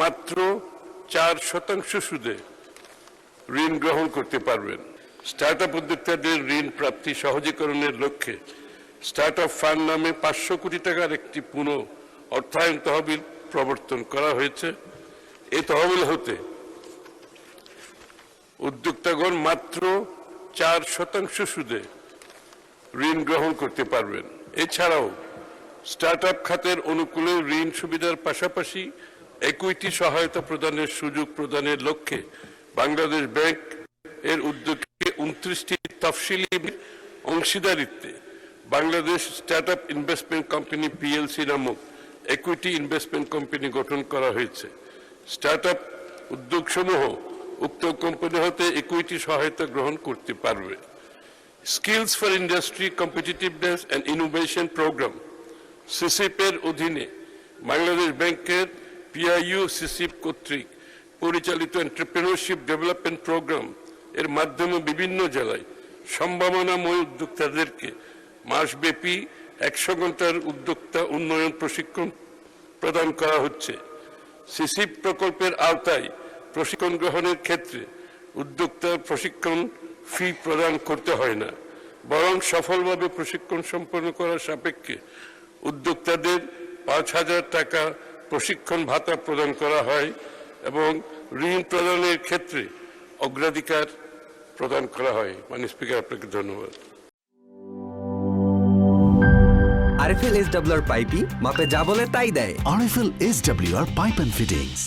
মাত্র 4% সুদে ঋণ গ্রহণ করতে পারবেন। স্টার্টআপ উদ্যোক্তাদের ঋণ প্রাপ্তি সহজীকরণের লক্ষ্যে স্টার্টআপ ফান্ড নামে 500 কোটি টাকার একটি পুনঃ অর্থায়ন তহবিল প্রবর্তন করা হয়েছে। এই তহবিল হতে উদ্যোক্তাগণ মাত্র 4% সুদে ঋণ গ্রহণ করতে পারবেন। এছাড়াও স্টার্টআপ খাতের অনুকূলে ঋণ সুবিধার পাশাপাশি ইকুইটি সহায়তা প্রদানের সুযোগ প্রদানের লক্ষ্যে বাংলাদেশ ব্যাংক এর উদ্যোগে 29টি তফসিলি অংশীদারিত্বে Bangladesh startup investment company PLC নামক ইকুইটি ইনভেস্টমেন্ট কোম্পানি গঠন করা হয়েছে। স্টার্টআপ উদ্যোগসমূহ উক্ত কোম্পানি হতে ইকুইটি সহায়তা গ্রহণ করতে পারবে। Skills for industry competitiveness and innovation programme SICIP এর অধীনে বাংলাদেশ ব্যাংকের পিআইইউ সিসিপ কর্তৃক পরিচালিত এন্টারপ্রেনিউরশিপ ডেভেলপমেন্ট প্রোগ্রাম এর মাধ্যমে বিভিন্ন জেলায় সম্ভাবনাময় উদ্যোক্তাদেরকে মাসব্যাপী 100 ঘন্টার উদ্যোক্তা উন্নয়ন প্রশিক্ষণ প্রদান করা হচ্ছে। সিসিপ প্রকল্পের আওতায় প্রশিক্ষণ গ্রহণের ক্ষেত্রে উদ্যোক্তার প্রশিক্ষণ ফি প্রদান করতে হয় না, বরং সফলভাবে প্রশিক্ষণ সম্পন্ন করার সাপেক্ষে উদ্যোক্তাদের 5,000 টাকা প্রশিক্ষণ ভাতা প্রদান করা হয় এবং ঋণ প্রদানের ক্ষেত্রে অগ্রাধিকার প্রদান করা হয়। মাননীয় স্পিকার, আপনাকে ধন্যবাদ। আরএফএল SWR পাইপই মাপে যা বলে তাই দেয়। RFL SWR pipe and fittings.